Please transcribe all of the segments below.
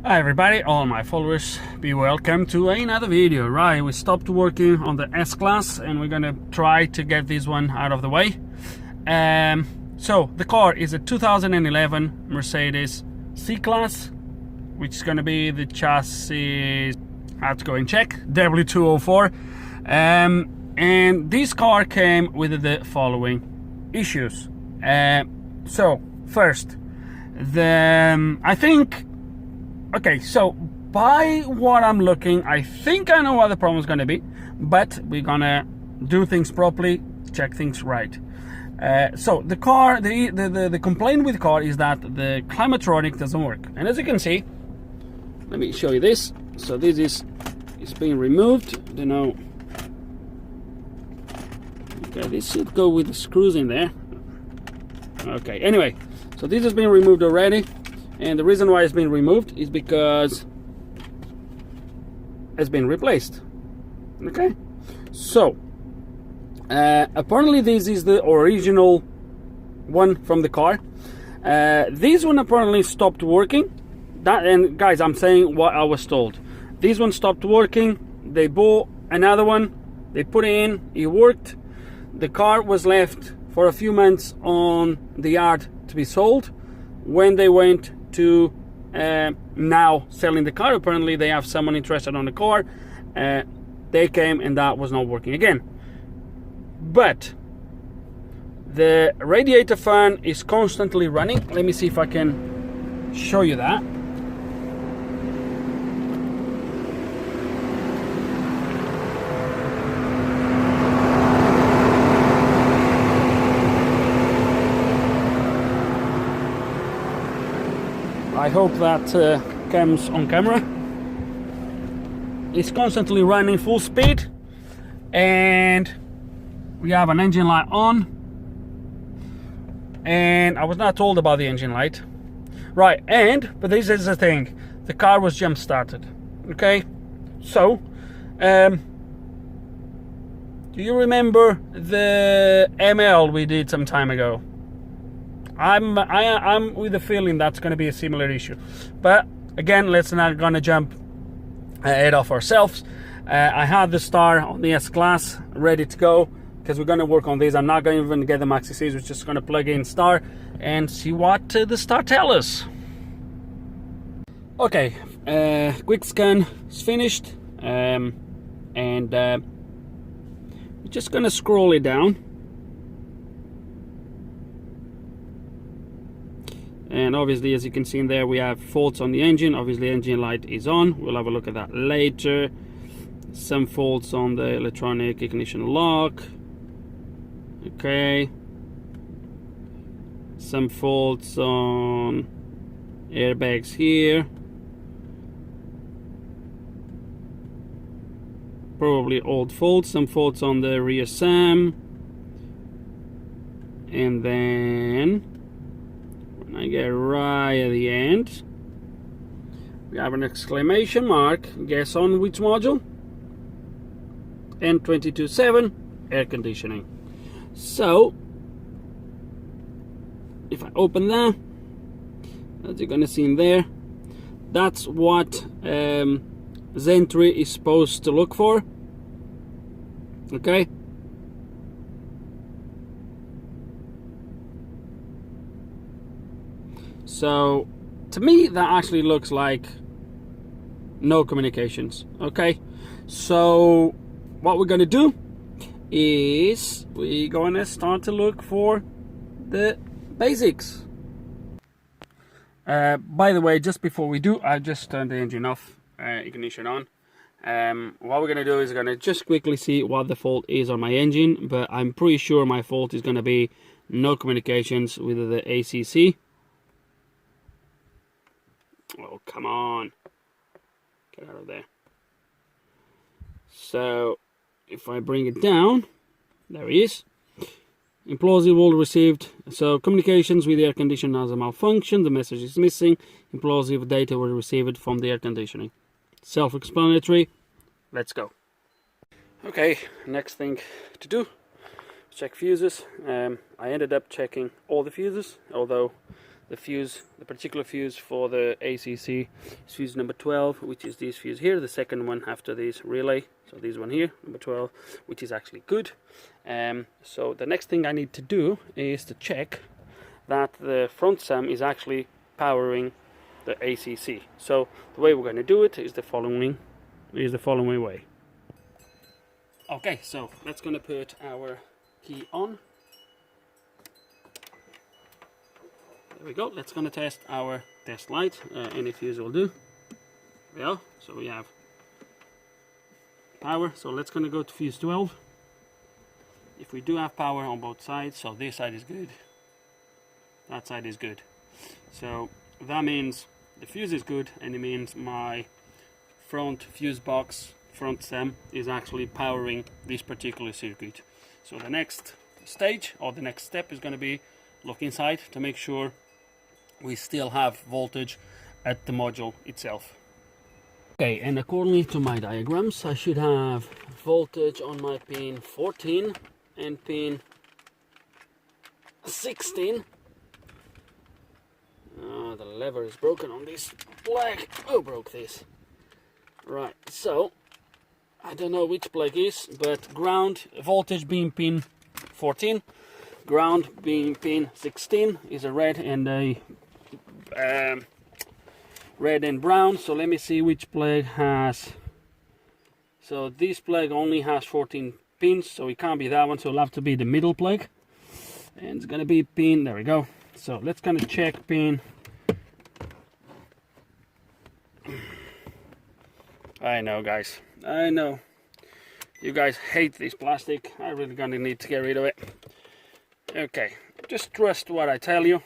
Hi everybody, all my followers, be welcome to another video. Right, we stopped working on the S-Class and we're gonna try to get this one out of the way. So the car is a 2011 Mercedes C-Class, which is gonna be the chassis, I have to go and check, W204. And this car came with the following issues. So first, I think, okay, so by what I'm looking, I think I know what the problem is going to be, but we're going to do things properly, check things right. So the car, the complaint with the car is that the climatronic doesn't work. And as you can see, let me show you this. So this is being removed. Don't know. Okay, this should go with the screws in there. Okay, anyway, so this has been removed already. And the reason why it's been removed is because it's been replaced. Okay, so apparently this is the original one from the car. This one apparently stopped working. And guys, I'm saying what I was told. This one stopped working. They bought another one. They put it in. It worked. The car was left for a few months on the yard to be sold. When they went to now selling the car, apparently they have someone interested on the car. They came and that was not working again. But the radiator fan is constantly running. Let me see if I can show you that. I hope that comes on camera. It's constantly running full speed, and we have an engine light on. And I was not told about the engine light, right? But this is the thing: the car was jump started. Okay, so do you remember the ML we did some time ago? I'm with the feeling that's going to be a similar issue, but again, let's not gonna jump ahead of ourselves. I have the star on the S-Class ready to go because we're going to work on this. I'm not going to even get the maxi series. We're just going to plug in star and see what the star tells us. Okay, quick scan is finished, and we're just going to scroll it down. And obviously, as you can see in there, we have faults on the engine. Obviously, engine light is on. We'll have a look at that later. Some faults on the electronic ignition lock. Okay. Some faults on airbags here. Probably old faults. Some faults on the rear SAM. And then I get right at the end, we have an exclamation mark. Guess on which module? N227 air conditioning. So if I open that, as you're gonna see in there, that's what Zen3 is supposed to look for. Okay. So to me that actually looks like no communications. Okay, so what we're going to do is we're going to start to look for the basics. By the way, just before we do, I just turned the engine off, ignition on. What we're going to do is going to just quickly see what the fault is on my engine, but I'm pretty sure my fault is going to be no communications with the ACC. Oh, come on. Get out of there. So, if I bring it down, there he is. Implausible received. So, communications with the air conditioner has a malfunction. The message is missing. Implausible data were received from the air conditioning. Self-explanatory. Let's go. Okay, next thing to do. Check fuses. I ended up checking all the fuses, although the fuse, the particular fuse for the ACC is fuse number 12, which is this fuse here, the second one after this relay. So this one here, number 12, which is actually good. So the next thing I need to do is to check that the front SEM is actually powering the ACC. So the way we're going to do it is the following way. Okay, so let's gonna put our key on. There we go. Let's gonna test our test light. Any fuse will do. There we go. So we have power. So let's gonna go to fuse 12. If we do have power on both sides, so this side is good, that side is good. So that means the fuse is good, and it means my front fuse box, front SEM, is actually powering this particular circuit. So the next stage, or the next step, is going to be look inside to make sure we still have voltage at the module itself. Okay, and according to my diagrams, I should have voltage on my pin 14 and pin 16. The lever is broken on this plug. Oh, broke this. Right, so I don't know which plug is, but ground voltage being pin 14, ground being pin 16 is a red and a red and brown. So let me see which plug has. So this plug only has 14 pins, so it can't be that one. So it'll have to be the middle plug, and it's gonna be pin. There we go. So let's kind of check pin. I know, guys. I know. You guys hate this plastic. I really gonna need to get rid of it. Okay, just trust what I tell you.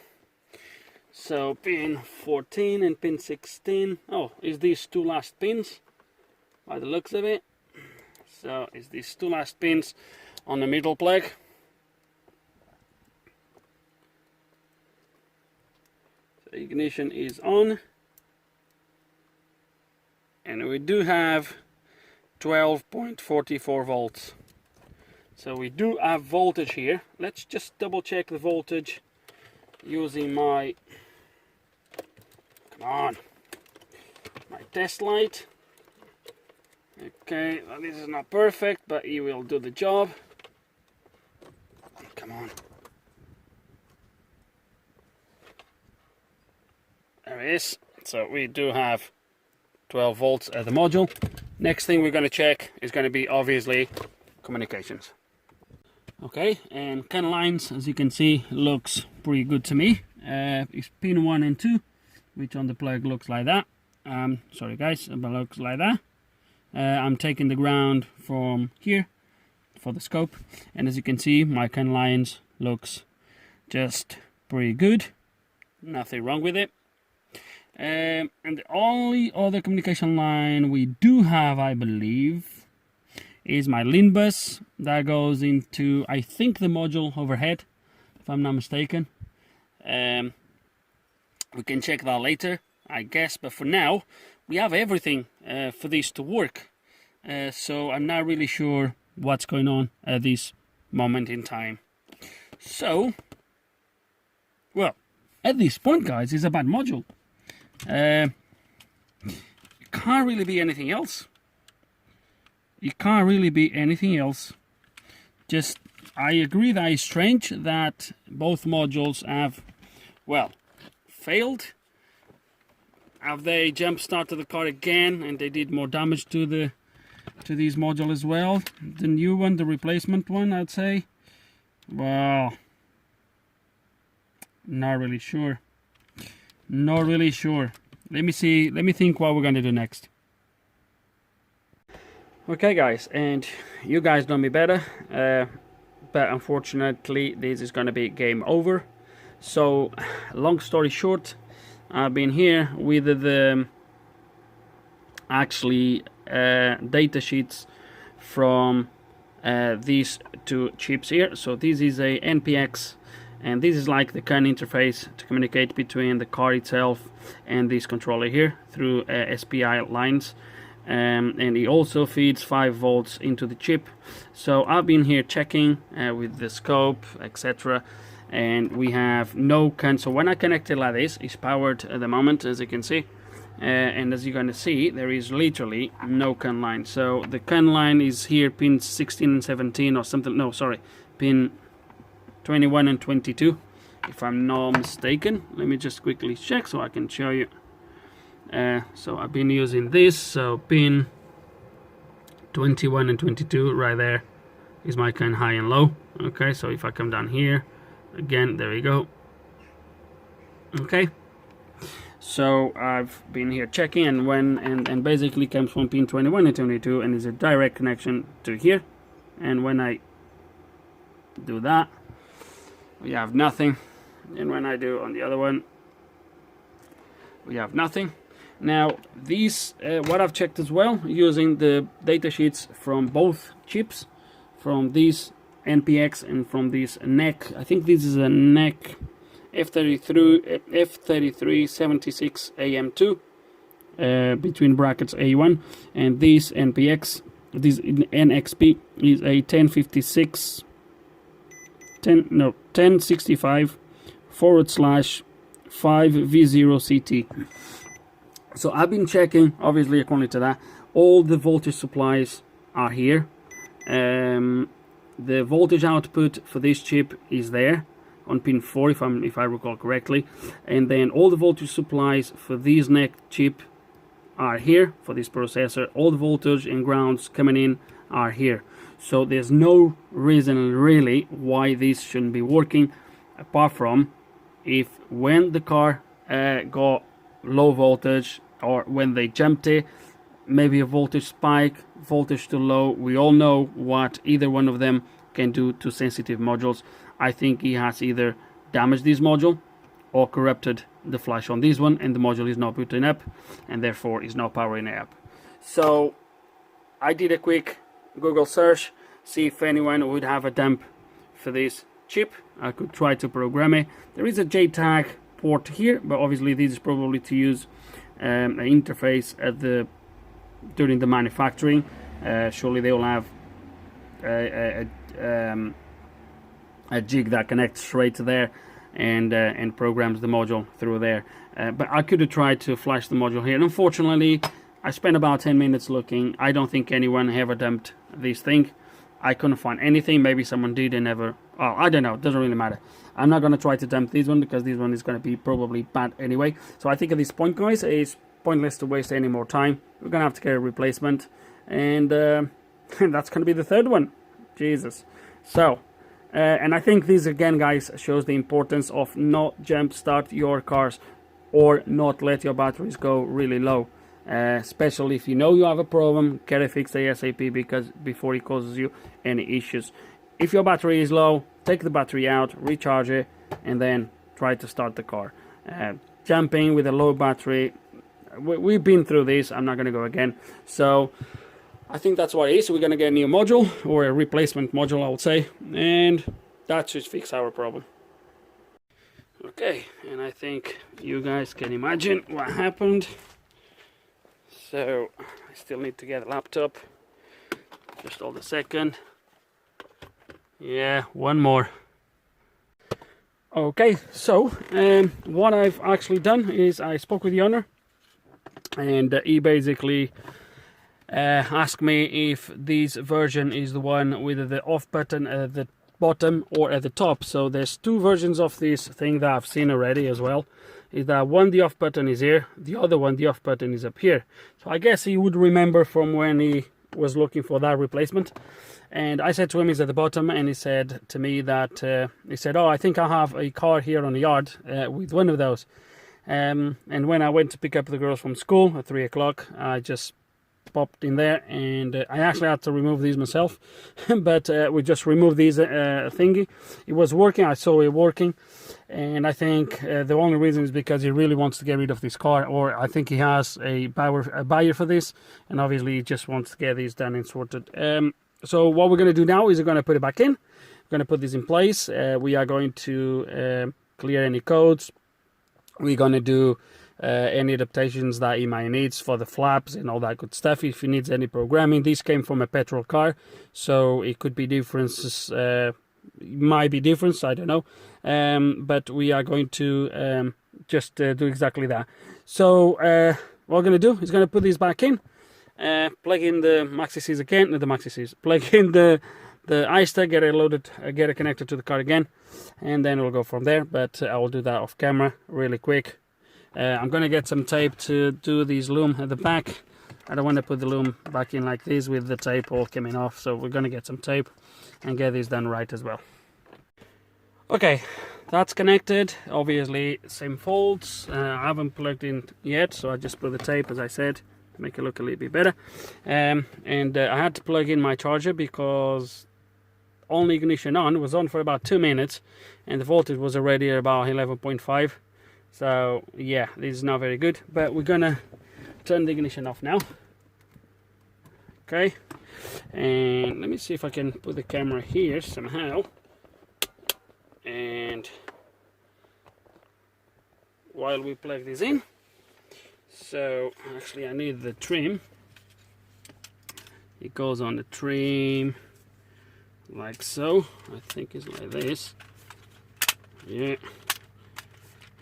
So pin 14 and pin 16. Oh, is these two last pins by the looks of it. So is these two last pins on the middle plug. So ignition is on. And we do have 12.44 volts. So we do have voltage here. Let's just double check the voltage using my, come on, my test light. Okay, well, this is not perfect, but it will do the job. Come on. There it is. So we do have 12 volts at the module. Next thing we're going to check is going to be obviously communications. Okay, and CAN lines, as you can see, looks pretty good to me. It's pin 1 and 2, which on the plug looks like that. Sorry guys, but looks like that. I'm taking the ground from here for the scope, and as you can see, my CAN lines looks just pretty good. Nothing wrong with it. And the only other communication line we do have, I believe, is my LIN bus that goes into, I think, the module overhead, if I'm not mistaken. We can check that later, I guess, but for now we have everything for this to work. So I'm not really sure what's going on at this moment in time. So, well, at this point, guys, it's a bad module. It can't really be anything else. It can't really be anything else. Just, I agree that it's strange that both modules have, well, failed. Have they jump started the car again and they did more damage to this module as well? The new one, the replacement one, I'd say. Well, not really sure. Not really sure. Let me see. Let me think what we're going to do next. Okay, guys, and you guys know me better, but unfortunately, this is going to be game over. So, long story short, I've been here with the actually data sheets from these two chips here. So this is a NPX. And this is like the CAN interface to communicate between the car itself and this controller here through SPI lines. And it also feeds 5 volts into the chip. So I've been here checking with the scope, etc. and we have no CAN. So when I connect it like this, it's powered at the moment, as you can see, and as you're going to see, there is literally no CAN line. So the CAN line is here, pin 16 and 17 or something. No, sorry, pin 21 and 22, if I'm not mistaken. Let me just quickly check so I can show you. So I've been using this, so pin 21 and 22 right there is my CAN high and low. Okay, so if I come down here again, there we go. Okay, so I've been here checking, and basically comes from pin 21 and 22 and is a direct connection to here. And when I do that, we have nothing, and when I do on the other one, we have nothing. Now these, what I've checked as well, using the data sheets from both chips, from this NPX and from this NEC. I think this is a NEC F3376 AM2, between brackets A1, and this NPX, this NXP is a 1065/5V0CT. So I've been checking, obviously according to that, all the voltage supplies are here. The voltage output for this chip is there on pin 4, if I recall correctly, and then all the voltage supplies for this NEC chip are here for this processor. All the voltage and grounds coming in are here. So there's no reason really why this shouldn't be working, apart from if when the car got low voltage, or when they jumped it, maybe a voltage spike, voltage too low. We all know what either one of them can do to sensitive modules. I think he has either damaged this module or corrupted the flash on this one, and the module is not booting up, and therefore is not powering it up. So I did a quick Google search, see if anyone would have a dump for this chip. I could try to program it. There is a JTAG port here, but obviously this is probably to use an interface at the during the manufacturing. Surely they will have a jig that connects straight to there and programs the module through there. But I could have tried to flash the module here. And unfortunately, I spent about 10 minutes looking. I don't think anyone ever dumped this thing. I couldn't find anything. Maybe someone did and never. Oh, I don't know. It doesn't really matter. I'm not going to try to dump this one because this one is going to be probably bad anyway. So I think at this point, guys, it's pointless to waste any more time. We're going to have to get a replacement. And that's going to be the third one. Jesus. So, and I think this again, guys, shows the importance of not jump start your cars or not let your batteries go really low. Especially if you know you have a problem, get it fixed ASAP before it causes you any issues. If your battery is low, take the battery out, recharge it, and then try to start the car. Jumping with a low battery, we've been through this. I'm not going to go again. So I think that's what it is. We're going to get a new module, or a replacement module, I would say, and that should fix our problem. Okay, and I think you guys can imagine what happened. So I still need to get a laptop. Just hold a second. Yeah, one more. Okay, so what I've actually done is I spoke with the owner, and he basically asked me if this version is the one with the off button at the bottom or at the top. So there's two versions of this thing that I've seen already as well. Is that one, the off button is here, the other one, the off button is up here. So I guess he would remember from when he was looking for that replacement. And I said to him, he's at the bottom, and he said to me that, he said, oh, I think I have a car here on the yard with one of those. And when I went to pick up the girls from school at 3 o'clock, I just popped in there, and I actually had to remove these myself. But we just removed these thingy. It was working, I saw it working. And I think the only reason is because he really wants to get rid of this car, or I think he has a buyer for this, and obviously he just wants to get these done and sorted. So what we're going to do now is we're going to put it back in. We're going to put this in place. We are going to clear any codes. We're going to do any adaptations that he might needs for the flaps and all that good stuff. If he needs any programming, this came from a petrol car, so it could be differences. Might be difference, I don't know. but we are going to just do exactly that. So what we're going to do is going to put these back in, plug in the maxi Cs again, not the maxi Cs, plug in the Eyster, get it loaded, get it connected to the car again, and then we'll go from there. But I will do that off camera really quick. I'm going to get some tape to do these loom at the back. I don't want to put the loom back in like this with the tape all coming off, so we're going to get some tape and get this done right as well. Okay, that's connected. Obviously same folds. I haven't plugged in yet, so I just put the tape, as I said, to make it look a little bit better. And I had to plug in my charger because only ignition on was on for about 2 minutes and the voltage was already about 11.5. So yeah, this is not very good, but we're gonna turn the ignition off now. Okay, and let me see if I can put the camera here somehow, and while we plug this in. So actually I need the trim. It goes on the trim like so. I think it's like this. Yeah.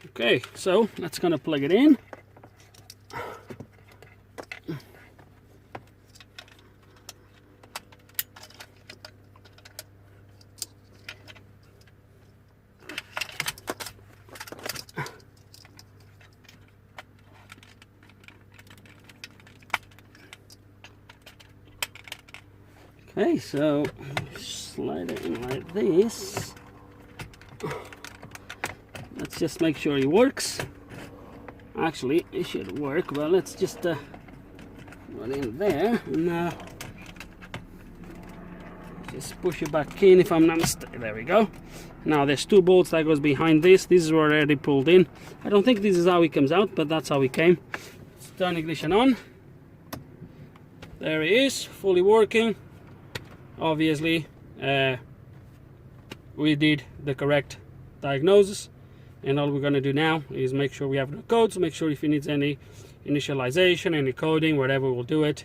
Okay, so that's gonna plug it in. Okay, so slide it in like this. Let's just make sure it works. Actually, it should work, but let's just put it in there and just push it back in if I'm not mistaken. There we go. Now there's 2 bolts that goes behind this. This is already pulled in. I don't think this is how it comes out, but that's how it came. Let's turn ignition on. There it is, fully working. Obviously, we did the correct diagnosis, and all we're going to do now is make sure we have no codes, make sure if it needs any initialization, any coding, whatever, we'll do it.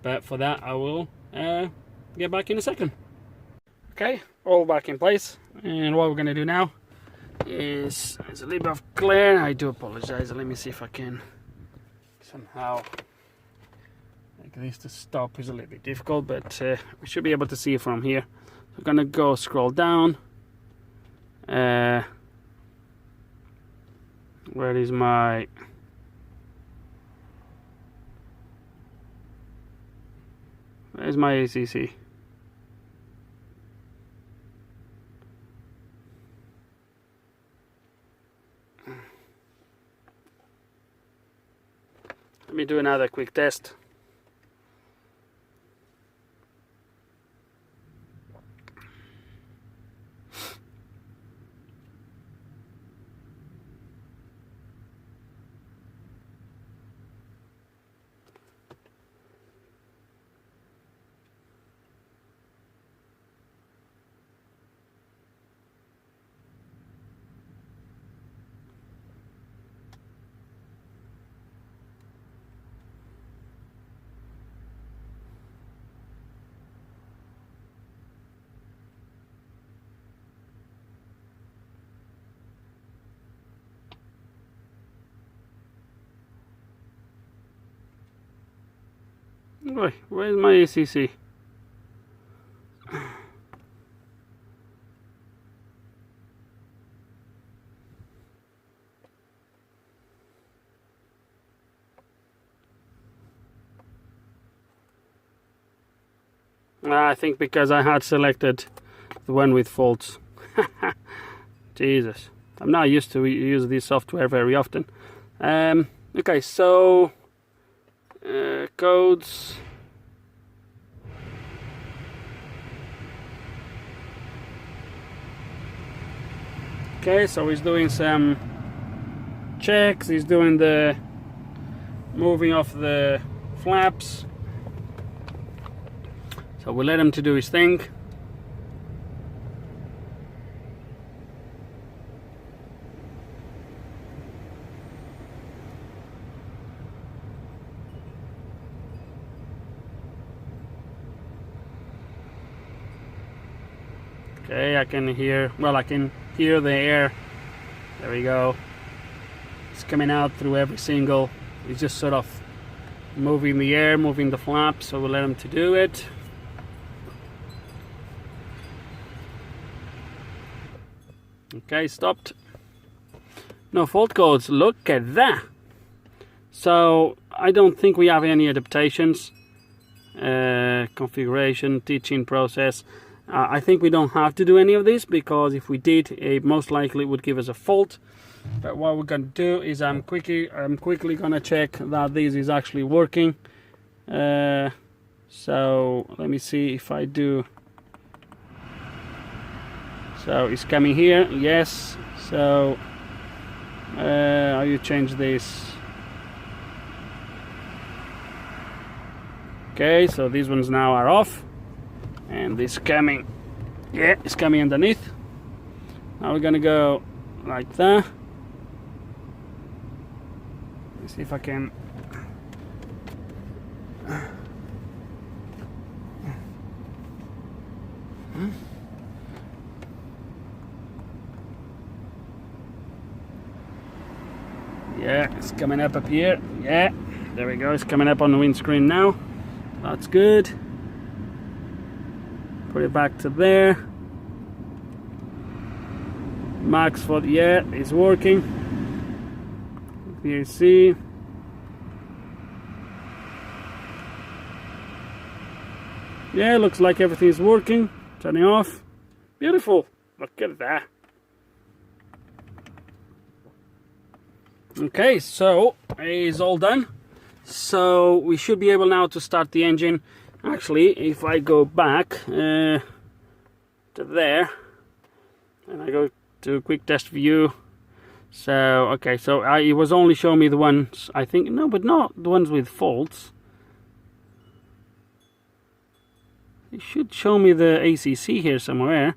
But for that, I will get back in a second. Okay, all back in place, and what we're going to do now is there's a little bit of glare. I do apologize. Let me see if I can somehow like this to stop. Is a little bit difficult, but we should be able to see it from here. So I'm gonna go scroll down. Where is my where's my ACC? Let me do another quick test. Wait, where's my ACC? I think because I had selected the one with faults. Jesus, I'm not used to use this software very often. Okay, so codes. Okay, so he's doing some checks. He's doing the moving off the flaps. So we'll let him to do his thing. Okay, I can hear, well, I can here the air, there we go, it's coming out through every single, it's just sort of moving the air, moving the flap, so we'll let them to do it. Okay, stopped. No fault codes, look at that. So I don't think we have any adaptations. Configuration, teaching process. I think we don't have to do any of this, because if we did, it most likely would give us a fault. But what we're going to do is I'm quickly going to check that this is actually working. So let me see if I do. So it's coming here, yes. So how you change this? Okay, so these ones now are off, and this coming, yeah, it's coming underneath. Now we're gonna go like that. Let's see if I can. Yeah, it's coming up here. Yeah, there we go. It's coming up on the windscreen now. That's good. Put it back to there. Max for the, yeah, it's working. You see. Yeah, looks like everything is working. Turning off. Beautiful. Look at that. Okay, so it's all done. So we should be able now to start the engine. Actually, if I go back to there and I go to quick test view, so okay, so it was only showing me the ones, I think, no, but not the ones with faults. It should show me the ACC here somewhere.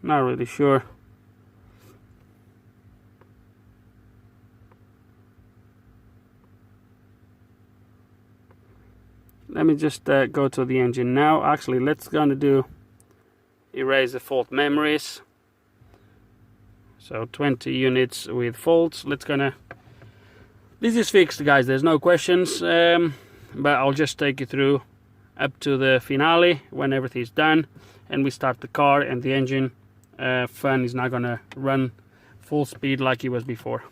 Not really sure. Let me just go to the engine now. Actually, let's gonna do erase the fault memories. So 20 units with faults. Let's gonna. This is fixed, guys. There's no questions. But I'll just take you through up to the finale when everything's done, and we start the car and the engine. Fan is not gonna run full speed like it was before.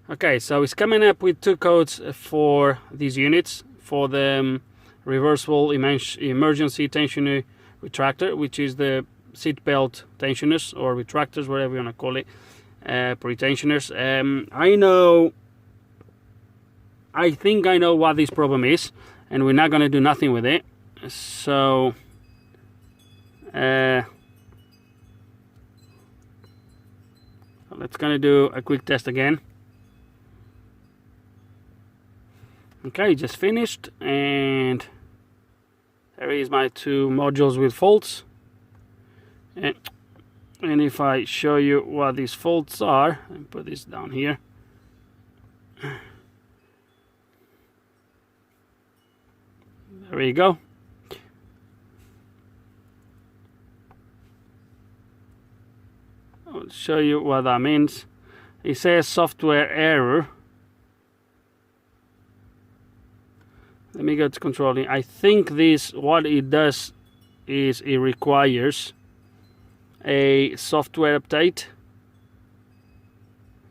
Okay, so it's coming up with two codes for these units. For the reversible emergency tensioner retractor, which is the seat belt tensioners or retractors, whatever you want to call it, pre-tensioners. I think I know what this problem is, and we're not going to do nothing with it. So let's gonna do a quick test again. Okay, just finished, and there is my two modules with faults. And if I show you what these faults are, and put this down here. There we go. I'll show you what that means. It says software error. Let me go to controlling. I think this, what it does is it requires a software update.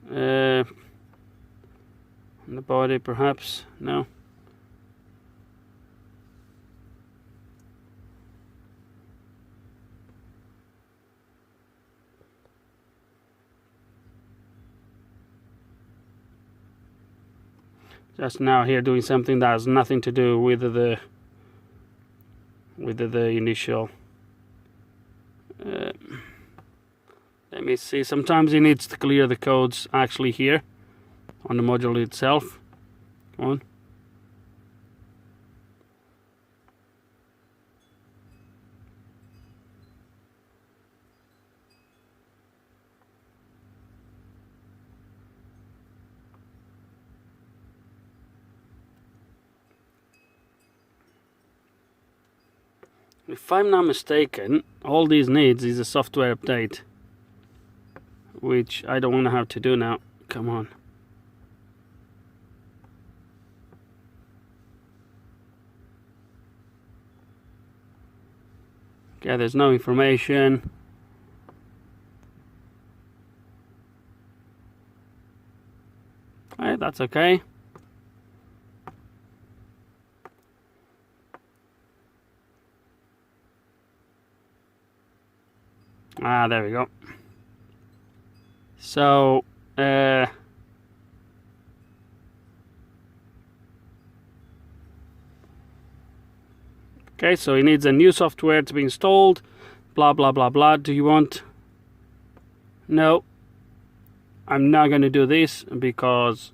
The body perhaps, no. Just now here doing something that has nothing to do with the initial. Let me see. Sometimes it needs to clear the codes actually here on the module itself. Come on. If I'm not mistaken, all these needs is a software update, which I don't want to have to do now. Come on. Okay, there's no information. Alright, that's okay. Ah, there we go. So, okay, so he needs a new software to be installed. Blah, blah, blah, blah. Do you want? No. I'm not going to do this because,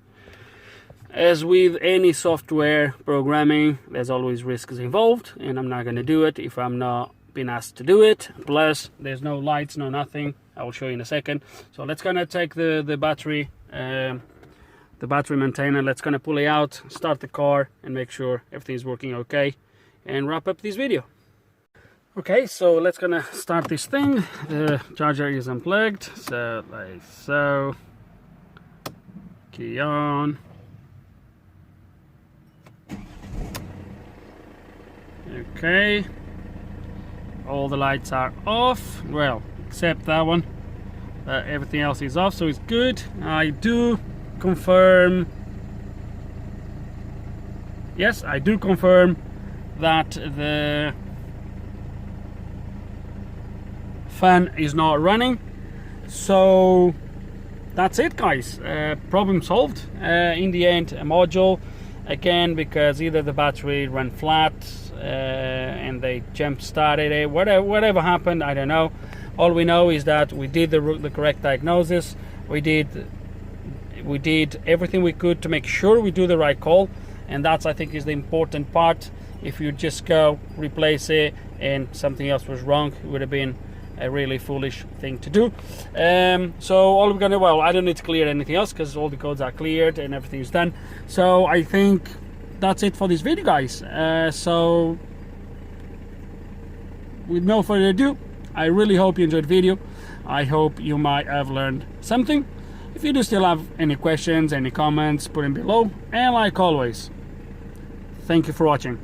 as with any software programming, there's always risks involved, and I'm not going to do it if I'm not been asked to do it. Plus, there's no lights, no nothing. I will show you in a second. So let's gonna take the battery maintainer. Let's gonna pull it out, start the car, and make sure everything's working okay, and wrap up this video. Okay, so let's gonna start this thing. The charger is unplugged, so like so. Key on. Okay. All the lights are off, well, except that one. Everything else is off, so it's good. I do confirm. Yes, I do confirm that the fan is not running. So that's it, guys. Problem solved. In the end, a module. Again, because either the battery ran flat and they jump started it, whatever happened, I don't know. All we know is that we did the correct diagnosis. We did everything we could to make sure we do the right call, and that's, I think, is the important part. If you just go replace it and something else was wrong, it would have been a really foolish thing to do. So all we're gonna, well, I don't need to clear anything else because all the codes are cleared and everything is done. So I think that's it for this video, guys. So with no further ado, I really hope you enjoyed the video. I hope you might have learned something. If you do still have any questions, any comments, put them below. And like always, thank you for watching.